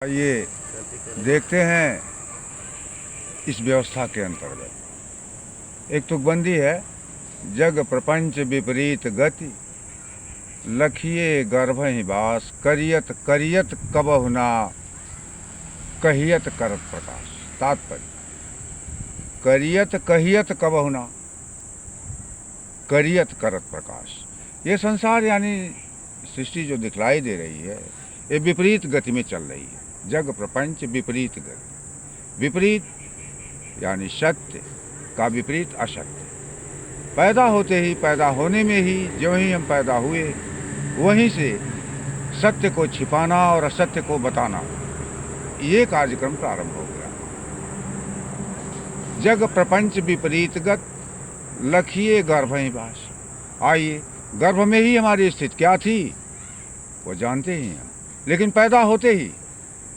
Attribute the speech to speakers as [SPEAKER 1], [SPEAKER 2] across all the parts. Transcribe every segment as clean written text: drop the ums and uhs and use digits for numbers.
[SPEAKER 1] ये देखते हैं इस व्यवस्था के अंतर्गत एक तुकबंदी है। जग प्रपंच विपरीत गति, लखिए गर्भहि बास, करियत करियत कबहु ना, कहियत करत प्रकाश। तात्पर्य, करियत कहियत कबहु ना, करियत करत प्रकाश। ये संसार यानी सृष्टि जो दिखलाई दे रही है, ये विपरीत गति में चल रही है। जग प्रपंच विपरीत गति, विपरीत यानी सत्य का विपरीत असत्य। पैदा होते ही, पैदा होने में ही, जो ही हम पैदा हुए वहीं से सत्य को छिपाना और असत्य को बताना, ये कार्यक्रम प्रारंभ हो गया। जग प्रपंच विपरीत गत, लखिए गर्भहि बास। आइए, गर्भ में ही हमारी स्थिति क्या थी वो जानते ही हैं, लेकिन पैदा होते ही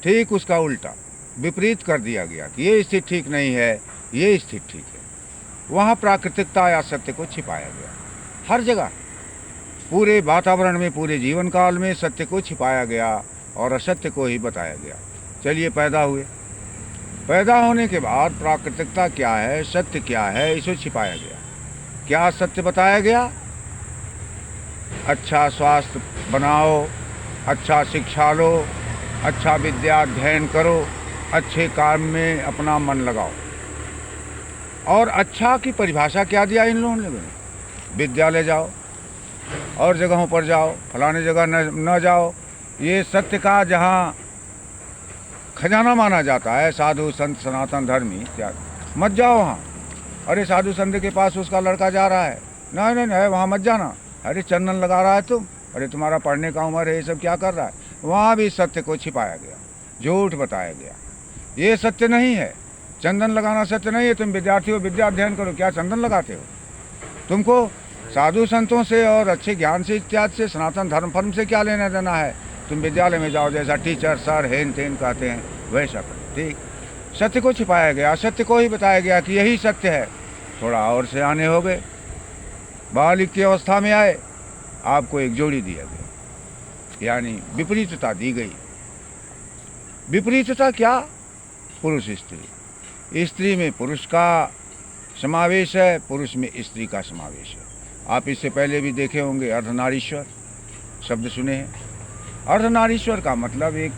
[SPEAKER 1] ठीक उसका उल्टा विपरीत कर दिया गया कि ये स्थिति ठीक नहीं है, ये स्थिति ठीक है। वहाँ प्राकृतिकता या सत्य को छिपाया गया। हर जगह, पूरे वातावरण में, पूरे जीवन काल में सत्य को छिपाया गया और असत्य को ही बताया गया। चलिए, पैदा हुए, पैदा होने के बाद प्राकृतिकता क्या है, सत्य क्या है, इसे छिपाया गया। क्या सत्य बताया गया? अच्छा स्वास्थ्य बनाओ, अच्छा शिक्षा लो, अच्छा विद्या अध्ययन करो, अच्छे काम में अपना मन लगाओ। और अच्छा की परिभाषा क्या दिया इन लोगों ने? विद्यालय जाओ और जगहों पर जाओ, फलाने जगह न जाओ। ये सत्य का जहाँ खजाना माना जाता है, साधु संत सनातन धर्मी इत्यादि, मत जाओ वहाँ। अरे साधु संत के पास उसका लड़का जा रहा है, नहीं नहीं वहाँ मत जाना। अरे चंदन लगा रहा है तुम, अरे तुम्हारा पढ़ने का उम्र है, ये सब क्या कर रहा है? वहाँ भी सत्य को छिपाया गया, झूठ बताया गया। ये सत्य नहीं है, चंदन लगाना सत्य नहीं है। तुम विद्यार्थी हो, विद्या अध्ययन करो, क्या चंदन लगाते हो? तुमको साधु संतों से और अच्छे ज्ञान से इत्यादि से, सनातन धर्म फर्म से क्या लेना देना है? तुम विद्यालय में जाओ, जैसा टीचर सर हेन तेन कहते हैं वैसा करो। ठीक, सत्य को छिपाया गया, सत्य को ही बताया गया कि यही सत्य है। थोड़ा और से आने हो गए, बालिक की अवस्था में आए, आपको एक जोड़ी दिया गया, यानी विपरीतता दी गई। विपरीतता क्या? पुरुष स्त्री, स्त्री में पुरुष का समावेश है, पुरुष में स्त्री का समावेश है। आप इससे पहले भी देखे होंगे, अर्धनारीश्वर शब्द सुने हैं। अर्धनारीश्वर का मतलब एक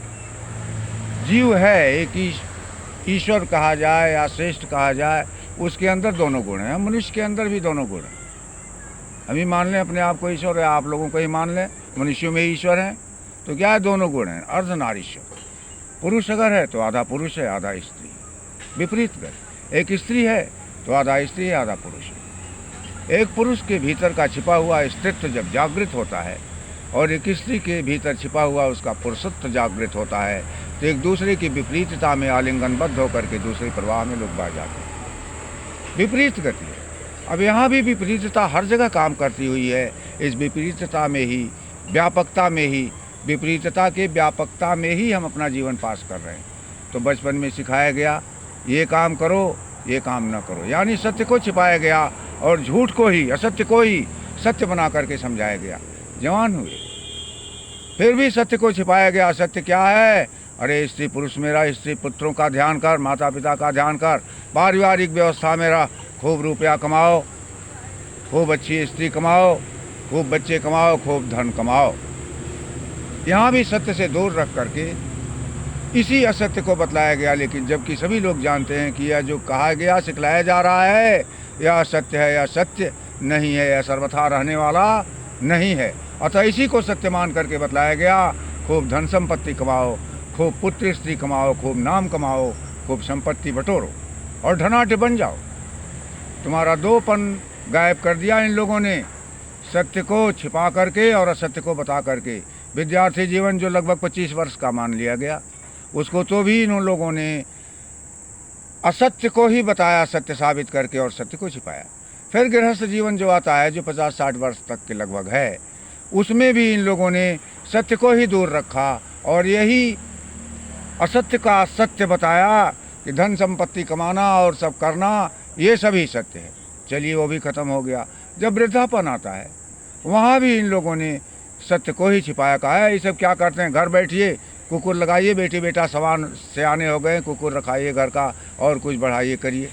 [SPEAKER 1] जीव है, एक ईश्वर कहा जाए या श्रेष्ठ कहा जाए, उसके अंदर दोनों गुण हैं। मनुष्य के अंदर भी दोनों गुण हैं। हम ही मान लें अपने आप को ईश्वर है, आप लोगों को ही मान लें मनुष्यों में ईश्वर हैं, तो क्या है? दोनों गुण हैं, अर्धनारीश्वर। पुरुष अगर है तो आधा पुरुष है, आधा स्त्री। विपरीत कर, एक स्त्री है तो आधा स्त्री है, आधा पुरुष है। एक पुरुष के भीतर का छिपा हुआ स्त्रीत्व जब जागृत होता है और एक स्त्री के भीतर छिपा हुआ उसका पुरुषत्व जागृत होता है, तो एक दूसरे की विपरीतता में आलिंगनबद्ध होकर के दूसरे प्रवाह में लोग बह जाते हैं। विपरीत गति है। अब यहाँ भी विपरीतता हर जगह काम करती हुई है। इस विपरीतता में ही, व्यापकता में ही, विपरीतता के व्यापकता में ही हम अपना जीवन पास कर रहे हैं। तो बचपन में सिखाया गया, ये काम करो, ये काम न करो, यानी सत्य को छिपाया गया और झूठ को ही, असत्य को ही सत्य बना करके समझाया गया। जवान हुए, फिर भी सत्य को छिपाया गया। सत्य क्या है? अरे स्त्री पुरुष मेरा, स्त्री पुत्रों का ध्यान कर, माता पिता का ध्यान कर, पारिवारिक व्यवस्था मेरा, खूब रुपया कमाओ, खूब अच्छी स्त्री कमाओ, खूब बच्चे कमाओ, खूब धन कमाओ। यहाँ भी सत्य से दूर रख करके इसी असत्य को बतलाया गया। लेकिन जबकि सभी लोग जानते हैं कि यह जो कहा गया, सिखलाया जा रहा है, यह सत्य है, यह सत्य नहीं है, यह सर्वथा रहने वाला नहीं है। अतः इसी को सत्य मान करके बतलाया गया। खूब धन संपत्ति कमाओ, खूब पुत्र स्त्री कमाओ, खूब नाम कमाओ, खूब संपत्ति बटोरो और धनाढ्य बन जाओ। तुम्हारा दोपन गायब कर दिया इन लोगों ने, सत्य को छिपा करके और असत्य को बता करके। विद्यार्थी जीवन जो लगभग 25 वर्ष का मान लिया गया, उसको तो भी इन लोगों ने असत्य को ही बताया, सत्य साबित करके, और सत्य को छिपाया। फिर गृहस्थ जीवन जो आता है, जो 50-60 वर्ष तक के लगभग है, उसमें भी इन लोगों ने सत्य को ही दूर रखा और यही असत्य का सत्य बताया कि धन संपत्ति कमाना और सब करना, ये सभी सत्य है। चलिए, वो भी खत्म हो गया। जब वृद्धापन आता है, वहाँ भी इन लोगों ने सत्य को ही छिपाया। कहा है ये सब क्या करते हैं, घर बैठिए, कुकुर लगाइए, बेटी बेटा सवान सयाने हो गए, कुकुर रखाइए घर का और कुछ बढ़ाइए करिए।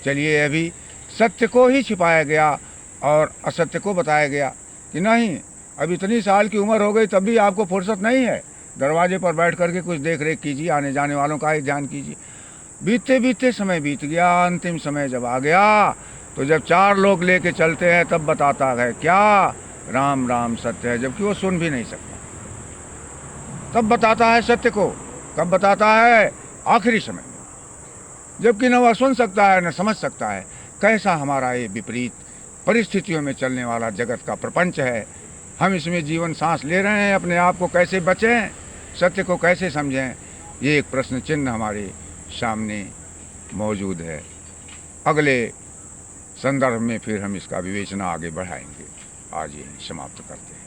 [SPEAKER 1] चलिए, अभी सत्य को ही छिपाया गया और असत्य को बताया गया कि नहीं, अब इतनी साल की उम्र हो गई तब भी आपको फुर्सत नहीं है। दरवाजे पर बैठ करके कुछ देख रेख कीजिए, आने जाने वालों का ही ध्यान कीजिए। बीतते बीतते समय बीत गया, अंतिम समय जब आ गया तो जब 4 लोग लेके चलते हैं तब बताता है क्या, राम राम सत्य है, जबकि वो सुन भी नहीं सकता। तब बताता है सत्य को। कब बताता है? आखिरी समय में, जबकि न वह सुन सकता है न समझ सकता है। कैसा हमारा ये विपरीत परिस्थितियों में चलने वाला जगत का प्रपंच है। हम इसमें जीवन सांस ले रहे हैं, अपने आप को कैसे बचें, सत्य को कैसे समझें, ये एक प्रश्न चिन्ह हमारे सामने मौजूद है। अगले संदर्भ में फिर हम इसका विवेचना आगे बढ़ाएंगे। आज यही समाप्त करते हैं।